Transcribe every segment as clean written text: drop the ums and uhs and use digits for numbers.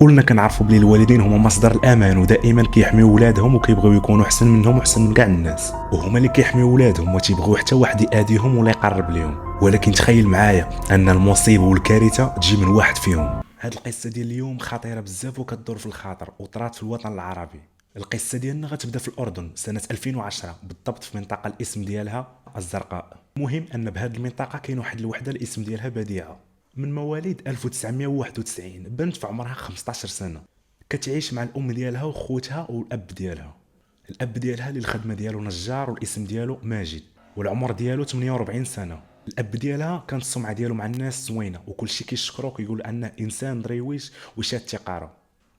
كلنا كنعرفوا بلي الوالدين هما مصدر الامان ودائما كيحميو ولادهم وكيبغيو يكونوا احسن منهم وحسن من كاع الناس، وهما اللي كيحميو ولادهم وما تيبغيو حتى واحد ياذيهم ولا يقرب ليهم. ولكن تخيل معايا ان المصيبه والكارثه تجي من واحد فيهم. هاد القصه ديال اليوم خطيره بزاف وكتدور في الخاطر وطرات في الوطن العربي. القصه ديالنا غتبدا في الاردن سنه 2010 بالضبط في منطقه الاسم ديالها الزرقاء. المهم ان بهاد المنطقه كاين واحد الوحده الاسم ديالها بديعه، من مواليد 1991، بنت في عمرها 15 سنه، كتعيش مع الام ديالها وخوتها والاب ديالها. الاب ديالها اللي الخدمه ديالو نجار والاسم ديالو ماجد والعمر ديالو 48 سنه. الاب ديالها كانت السمعه ديالو مع الناس زوينه وكلشي كيشكروه كيقول انه انسان ضريويش وشاد تيقارو.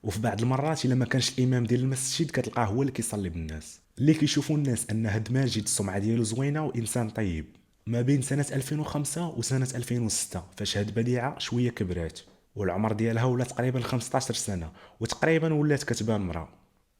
وفي بعض المرات الا ما كانش الامام ديال المسجد كتلقاه هو اللي كيصلي بالناس، اللي كيشوفوا الناس ان هاد ماجد السمعه ديالو زوينه وانسان طيب. ما بين سنه 2005 وسنه 2006 فاش هاد بديعه شويه كبرات والعمر ديالها ولا تقريبا 15 سنه وتقريبا ولات كتبان مرا،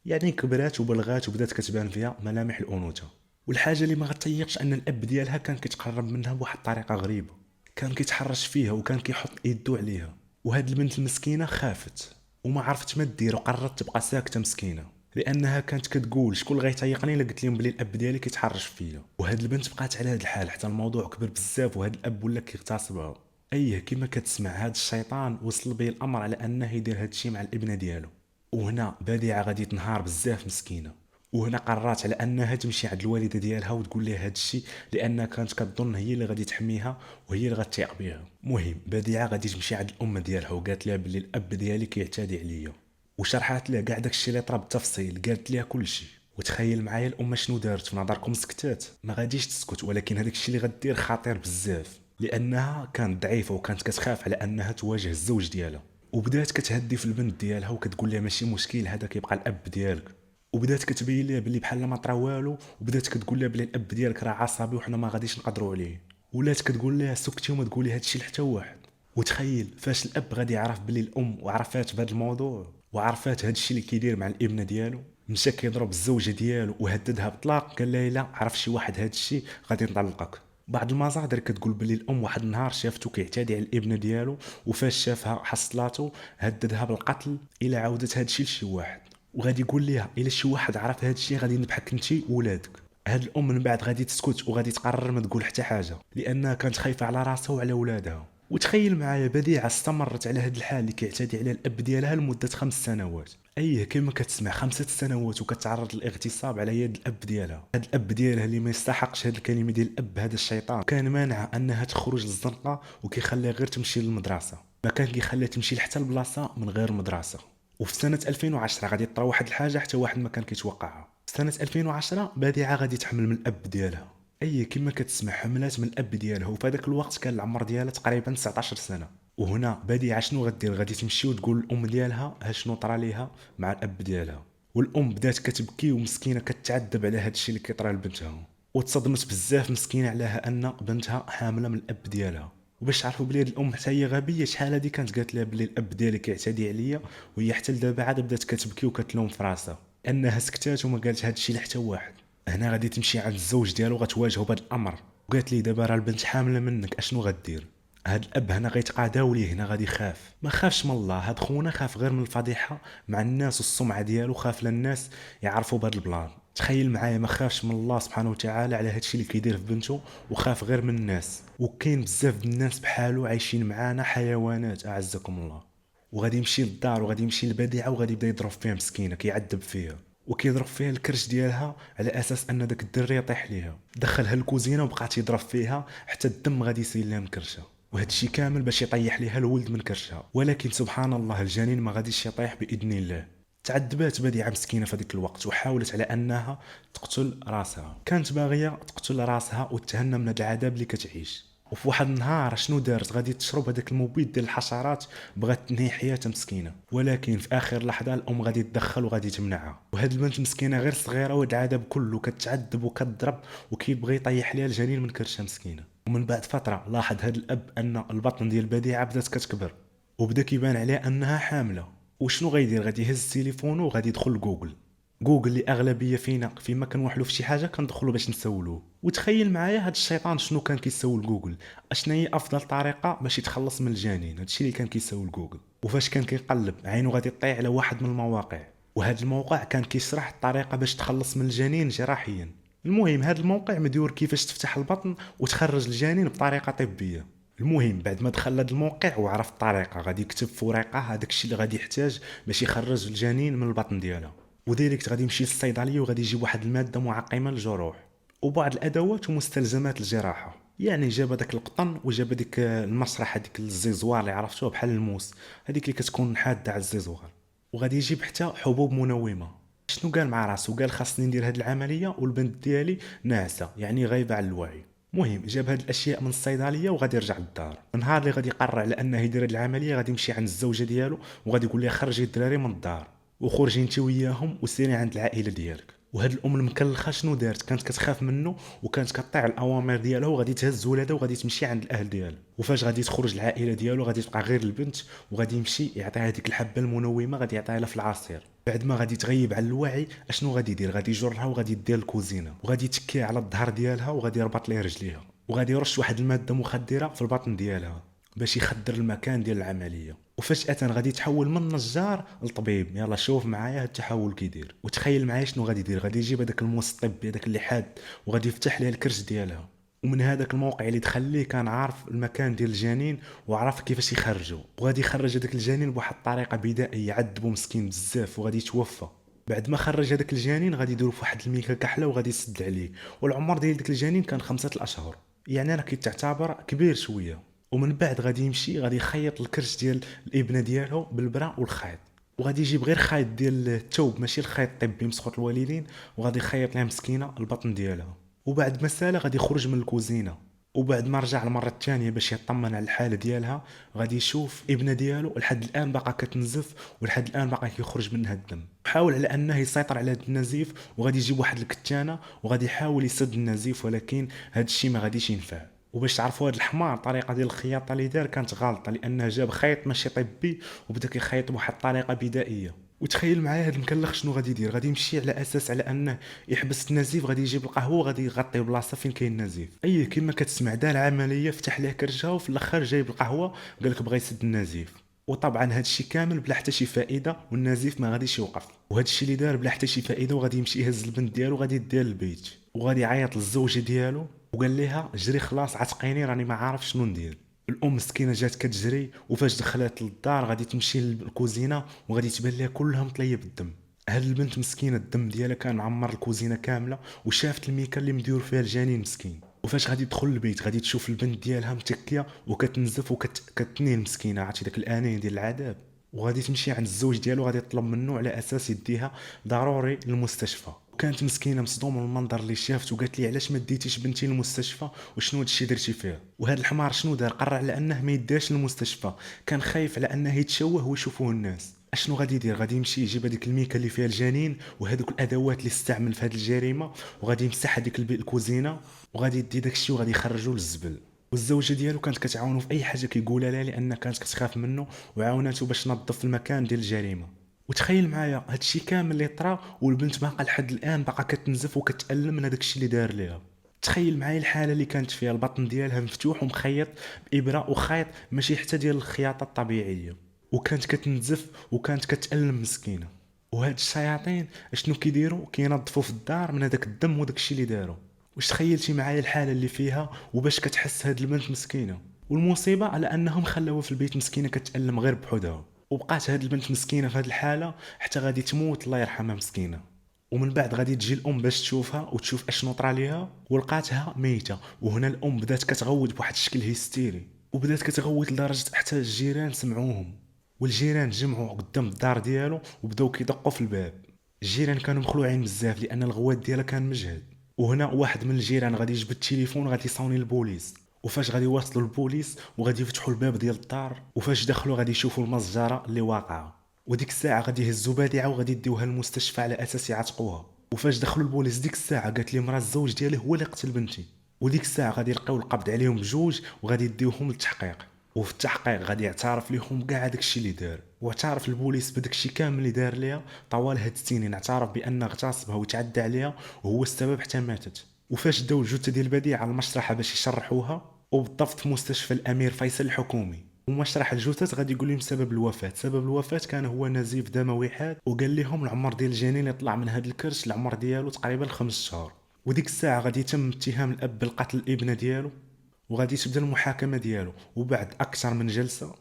يعني كبرات وبلغات وبدات كتبان فيها ملامح الانوثه. والحاجه اللي ما غتطيقش ان الاب ديالها كان كيتقرب منها بواحد الطريقه غريبه، كان كيتحرش فيها وكان كيحط يدو عليها. وهاد البنت المسكينه خافت وما عرفت ما دير وقررت تبقى ساكته مسكينه، لانها كانت كتقول شكون غيطيقني الا قلت لهم بلي الاب ديالي كيتحرش فيا. وهاد البنت بقات على هاد الحال حتى الموضوع كبر بزاف وهاد الاب ولا كيغتصبها. ايه كما كتسمع هاد الشيطان وصل به الامر على انه يدير هاد الشيء مع الابنه ديالو. وهنا بديعه غادي تنهار بزاف مسكينه، وهنا قررت على انها تمشي عند الوالده ديالها وتقول لها هاد الشيء لانها كانت كتظن هي اللي غادي تحميها وهي اللي غتثيق بها. المهم بديعه غادي تمشي عند الام ديالها وقالت لها بلي الاب ديالي كيعتدي عليا وشرحت لها كاع داكشي اللي طرا بالتفصيل، قالت لها كلشي. وتخيل معايا الام شنو دارت في نظركم؟ سكتات؟ ما غاديش تسكت، ولكن هذاك الشيء اللي غدير خطير بزاف لانها كانت ضعيفه وكانت كتخاف على انها تواجه الزوج ديالها. وبدات كتهدي في البنت ديالها وكتقول لها ماشي مشكل هذا كيبقى الاب ديالك، وبدات كتبين لها بلي بحال ما طرا والو، وبدات كتقول لها بلي الاب ديالك راه عصبي وحنا ما غاديش نقدروا عليه. ولات كتقول لها سكتي وما تقولي هادشي لحتى واحد. وتخيل فاش الاب غادي يعرف بلي الام وعرفات بهذا الموضوع وعرفات هادشي اللي كيدير مع الابنه ديالو، مشى كيضرب الزوجه ديالو وهددها بالطلاق، قال لها الا عرف شي واحد هادشي غادي نطلقك. بعض المصادر كتقول بلي الام واحد النهار شافته كيعتدي على الابنه ديالو، وفاش شافها حصلاتو هددها بالقتل الا عاودت هادشي لشي واحد، وغادي يقول ليها الا شي واحد عرف هادشي غادي يذبحك انت وولادك. هاد الام من بعد غادي تسكت وغادي تقرر ما تقول حتى حاجه لانها كانت خايفه على راسها وعلى ولادها. وتخيل معايا بديعه استمرت على هاد الحال اللي كيعتدي على الاب ديالها لمده 5 سنوات. ايه كما كتسمع 5 سنوات وكتعرض للاغتصاب على يد الاب ديالها. هاد الاب ديالها اللي ما يستحقش هاد الكلمه ديال الاب، هذا الشيطان كان مانعها انها تخرج للزنقه وكيخليها غير تمشي للمدرسه، ما كان كيخليها تمشي لحتى البلاصه من غير المدرسه. وفي سنه 2010 غادي طرا واحد الحاجه حتى واحد ما كان كيتوقعها. سنه 2010 بديعه غادي تحمل من الاب ديالها. اي كما كتسمع حملات من الاب ديالها، وفي هذاك الوقت كان العمر ديالها تقريبا 19 سنه. وهنا بديعه شنو غدير؟ غادي تمشي وتقول للام ديالها ها شنو طرا ليها مع الاب ديالها. والام بدات كتبكي ومسكينه كتعذب على هذا الشيء اللي كيطرا لبنتها، وتصدمت بزاف مسكينه علىها ان بنتها حامله من الاب ديالها. وباش تعرفوا بلي هاد الام حتى هي غبيه، شحال هادي كانت قالت لها بلي الاب ديالي كيعتدي عليا، وهي حتى لدابا عاد بدات كتبكي وكتلوم في راسها انها سكتات وما قالت هاد الشيء لحتى واحد. هنا غادي تمشي عند الزوج ديالو غتواجهه بهذا الامر، وقالت لي دابا راه البنت حامله منك اشنو غدير؟ هاد الاب هنا غيتقاداو ليه، هنا غادي يخاف. ما خافش من الله، هاد خونا خاف غير من الفضيحه مع الناس والسمعه ديالو، خاف للناس يعرفوا بهاد البلان. تخيل معايا ما خافش من الله سبحانه وتعالى على هادشي اللي كيدير في بنته، وخاف غير من الناس. وكاين بزاف د الناس بحالو عايشين معانا حيوانات اعزكم الله. وغادي يمشي للدار وغادي يمشي للبديعه وغادي يبدا يضرب فيها مسكينه، كيعذب فيها وكيضرب فيها الكرش ديالها على اساس ان داك الدري يطيح ليها. دخلها الكوزينه وبقات يضرب فيها حتى الدم غادي يسيل لها من كرشها، وهذا الشيء كامل باش يطيح ليها الولد من كرشها. ولكن سبحان الله الجنين ما غاديش يطيح باذن الله. تعذبات بديعه مسكينه في ذاك الوقت وحاولت على انها تقتل راسها، كانت باغيه تقتل راسها وتهنى من هذا العذاب اللي كتعيش. وفي واحد النهار شنو دارت؟ غادي تشرب هذاك المبيد ديال الحشرات، بغات تنهي حياتها مسكينه. ولكن في اخر لحظه الام غادي تدخل وغادي تمنعها. وهاد البنت مسكينه غير صغيره وهاد العذاب كله كتعذب وكتضرب وكيبغي يطيح ليها الجنين من كرشها مسكينه. ومن بعد فتره لاحظ هاد الاب ان البطن ديال بديعه بدات كتكبر وبدا كيبان عليه انها حامله. وشنو غيدير؟ غادي يهز تليفونه وغادي يدخل لجوجل جوجل اللي اغلبيه فينا فيما كنوحلوا في شي حاجه كندخلوا باش نسولوه. وتخيل معايا هاد الشيطان شنو كان كيسول جوجل، اشنا هي افضل طريقه باش يتخلص من الجنين. هادشي اللي كان كيسول جوجل. وفاش كان كيقلب عينو غادي طيح على واحد من المواقع، وهذا الموقع كان كيشرح الطريقه باش تخلص من الجنين جراحيا. المهم هذا الموقع مديور كيفاش تفتح البطن وتخرج الجنين بطريقه طبيه. المهم بعد ما دخل هذا الموقع وعرف الطريقه غادي يكتب في ورقه هذاك الشيء اللي غادي يحتاج باش يخرج الجنين من البطن ديالها. وديريكت غادي يمشي للصيدليه وغادي يجيب واحد الماده معقمه للجروح وبعض الادوات ومستلزمات الجراحه. يعني جاب هذاك القطن وجاب هذيك المسرح، هذيك الزيزوار اللي عرفتوها بحال الموس، هذيك اللي كتكون حاده على الزيزوار. وغادي يجيب حتى حبوب منومه. شنو قال مع راسو؟ قال خاصني ندير هذه العمليه والبنت ديالي ناعسه، يعني غايبه على الوعي. مهم جاب هاد الاشياء من الصيدليه وغادي يرجع للدار. النهار اللي غادي يقرر على انه يدير هاد العمليه غادي يمشي عند الزوجه ديالو وغادي يقول لها خرجي الدراري من الدار وخرجي انت وياهم وسيري عند العائله ديالك. وهاد الام المكلخه شنو دارت؟ كانت كتخاف منه وكانت كطيع الاوامر ديالها وغادي تهز ولادها وغادي تمشي عند الاهل ديالها. وفاش غادي تخرج العائله ديالو غادي تبقى غير البنت وغادي يمشي يعطيها هذيك الحبه المنومه، غادي يعطيها لها في العصير. بعد ما غادي تغيب على الوعي اشنو غادي يدير؟ غادي يجرها وغادي يديها للكوزينه وغادي يتكيها على الظهر ديالها وغادي يربط ليها رجليها وغادي يرش واحد الماده مخدره في البطن ديالها باش يخدر المكان ديال العمليه. وفجاه غادي يتحول من نجار لطبيب. يلا شوف معايا التحول كيدير. وتخيل معايا شنو غادي يدير؟ غادي يجيب هذاك الموس الطبي هذاك اللي حاد وغادي يفتح ليه الكرش ديالها. ومن هذاك الموقع اللي دخل ليه كان عارف المكان ديال الجنين وعرف كيفاش يخرجه. وغادي يخرج هذاك الجنين بواحد الطريقه بدائيه، عذبو مسكين بزاف وغادي يتوفى. بعد ما خرج هذاك الجنين غادي يديروا في واحد الميكا كحله وغادي يسد عليه. والعمر ديال داك الجنين كان 5 اشهر، يعني راه كيتعتبر كبير شويه. ومن بعد غادي يمشي غادي يخيط الكرش ديال الابنه ديالو بالبرا والخيط. وغادي يجيب غير خيط ديال الثوب ماشي الخيط الطبي مسخوط الوالدين وغادي يخيط لها مسكينه البطن ديالها. وبعد ما سالا غادي يخرج من الكوزينه. وبعد ما رجع المره الثانيه باش يطمن على الحاله ديالها غادي يشوف ابنه ديالو لحد الان باقا كتنزف ولحد الان باقا كيخرج منها الدم. حاول على انه يسيطر على هذا النزيف وغادي يجيب واحد الكتانه وغادي يحاول يسد النزيف، ولكن هذا الشيء ما غاديش ينفع. وباش تعرفوا هذا الحمار الطريقه ديال الخياطه اللي دار كانت غلطه، لانه جاب خيط ماشي طبي وبدا كيخيط بواحد الطريقه بدائيه. وتخيل معايا هذا المكلخ شنو غادي يدير؟ غادي يمشي على اساس على انه يحبس النزيف، غادي يجيب القهوه وغادي يغطي بلاصه فين كاين النزيف. اي كما كتسمع دار عمليه فتح ليه كرشها وفي الاخر جايب القهوه قال لك بغى يسد النزيف. وطبعا هذا الشيء كامل بلا حتى شي فائده والنزيف ما غاديش يوقف. وهذا الشيء اللي دار بلا حتى شي فائده وغادي يمشي يهز البنت ديالو وغادي يديها للبيت وغادي يعيط للزوجه ديالو وقال لها جري خلاص عتقيني راني ما عارف شنو ندير. الام مسكينه جات كتجري وفاش دخلت للدار غادي تمشي للكوزينه وغادي تبان لها كلها مطليه بالدم. هاد البنت مسكينه الدم ديالها كان معمر الكوزينه كامله وشافت الميكا اللي مديور فيها الجنين مسكين. وفاش غادي تدخل البيت غادي تشوف البنت ديالها متكيه وكتنزف وكتنين مسكينه، عرفتي داك الانين ديال العذاب. وغادي تمشي عند الزوج ديالو غادي تطلب منه على اساس يديها ضروري للمستشفى. وكانت مسكينه مصدومه من المنظر اللي شافت وقالت لي علاش ما ديتيش بنتي للمستشفى وشنو هادشي درتي فيها؟ وهذا الحمار شنو دار؟ قرر على انه ما يداش للمستشفى، كان خايف على انه يتشوه ويشوفوه الناس. اشنو غادي يدير؟ غادي يمشي يجيب هذيك الميكا اللي فيها الجنين وهذوك الادوات اللي استعمل في هذه الجريمه وغادي يمسح هذيك الكوزينه وغادي يدي داكشي وغادي يخرجوه للزبل. والزوجه ديالو كانت كتعاونو في اي حاجه كيقولها لها لان كانت كتخاف منه وعاوناتو باش تنظف المكان ديال الجريمه. وتخيل معايا هادشي كامل اللي طرا والبنت باقا لحد الان باقا كتنزف وكتالم من هذاك الشيء اللي دار ليها. تخيل معايا الحاله اللي كانت فيها، البطن ديالها مفتوح ومخيط بابره وخيط ماشي حتى ديال الخياطه الطبيعيه، وكانت كتنزف وكانت كتالم مسكينه. وهاد الشياطين اشنو كيديروا؟ كينظفوا في الدار من هذاك الدم وداك الشيء اللي داروا. واش تخيلتي معايا الحاله اللي فيها وباش كتحس هاد البنت مسكينه؟ والمصيبه على انهم خلوها في البيت مسكينه كتالم غير بحدها، وبقات هاد البنت مسكينه في هاد الحاله حتى غادي تموت الله يرحمها مسكينه. ومن بعد غادي تجي الام باش تشوفها وتشوف اشنو طرا ليها ولقاتها ميته. وهنا الام بدات كتغوت بواحد الشكل هيستيري وبدات كتغوت لدرجه حتى الجيران سمعوهم. والجيران جمعوا قدام الدار ديالو وبداو كيدقوا في الباب. الجيران كانوا مخلوعين بزاف لان الغوات ديالها كان مجهد. وهنا واحد من الجيران غادي يجبد التليفون غادي يصوني البوليس. وفاش غادي يوصلوا البوليس وغادي يفتحوا الباب ديال الدار وفاش دخلوا غادي يشوفوا المسجره اللي واقعه. وديك الساعه غادي يهزوا بادعه وغادي يديوها للمستشفى على اساس يعتقوها. وفاش دخلوا البوليس ديك الساعه قالت لي مرا الزوج ديالي هو اللي قتل بنتي. وديك الساعه غادي يلقاو القبض عليهم بجوج وغادي يديوهم للتحقيق. وفي التحقيق غادي يعترف ليهم كاع داكشي اللي دار، واعترف البوليس بداكشي كامل اللي دار ليها طوال هاد السنين. اعترف بان اغتصبها وتعدى عليها وهو السبب حتى ماتت. وفاش داو الجثه ديال بديع على المشرحه باش يشرحوها، وبالضبط في مستشفى الامير فيصل الحكومي، ومشرح الجثث غادي يقول لهم سبب الوفاه. سبب الوفاه كان هو نزيف دموي حاد، وقال لهم العمر ديال الجنين يطلع من هاد الكرش العمر ديالو تقريبا 5 شهور. وديك الساعه غادي يتم اتهام الاب بالقتل الابنه ديالو، وغادي تبدا المحاكمه ديالو. وبعد اكثر من جلسه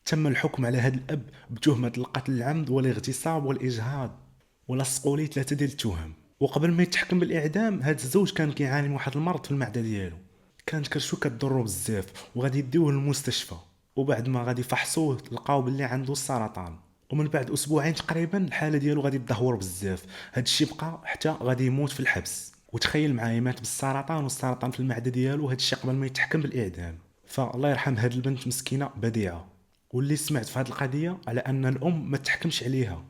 تم الحكم على هذا الاب بتهمه القتل العمد والاغتصاب والاجهاض ولصقوا ليه 3 ديال التهم. وقبل ما يتحكم بالاعدام، هذا الزوج كان كيعاني من واحد المرض في المعده ديالو، كانت كرشو كتضرو بزاف، وغادي يديوه للمستشفى. وبعد ما غادي فحصوه لقاو باللي عنده السرطان. ومن بعد اسبوعين تقريبا الحاله ديالو غادي تدهور بزاف، هذا الشيء بقى حتى غادي يموت في الحبس. وتخيل معايا مات بالسرطان، والسرطان في المعده ديالو، هذا الشيء قبل ما يتحكم بالاعدام. فالله يرحم هاد البنت مسكينه بديعه. واللي سمعت في هاد القضيه على ان الام ما تحكمش عليها،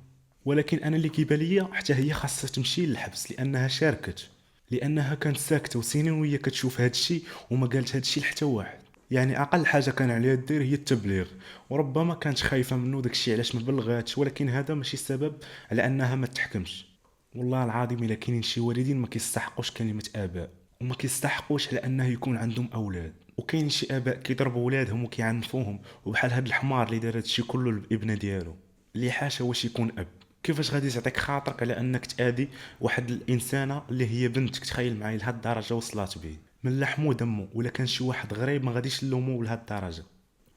ولكن انا اللي كيبان ليا حتى هي خاصها تمشي للحبس، لانها شاركت، لانها كانت ساكته وسنين وهي كتشوف هاد الشيء وما قالت هاد الشيء لحتى واحد. يعني اقل حاجه كان عليها دير هي التبليغ، وربما كانت خايفه منه داك الشيء علاش ما بلغاتش، ولكن هذا ماشي سبب على انها ما تحكمش. والله العظيم الا كاينين شي والدين ما كيستحقوش كلمه اباء، وما كيستحقوش على انه يكون عندهم اولاد. وكاين شي اباء كيضربوا ولادهم وكيعنفوهم، وبحال هاد الحمار اللي دار هادشي كله للابنه ديالو، اللي حاشا واش يكون اب. كيفاش غادي تعطيك خاطرك على انك تاذي واحد الانسانه اللي هي بنتك؟ تخيل معايا لهاد الدرجه وصلات به، من لحمو ودمو. ولا كان شي واحد غريب ما غاديش نلومو لهاد الدرجه.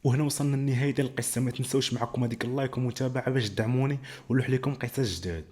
وهنا وصلنا للنهايه ديال القصه. ما تنساوش معكم هذيك اللايك ومتابعه باش تدعموني ونلوح لكم قصص جداد.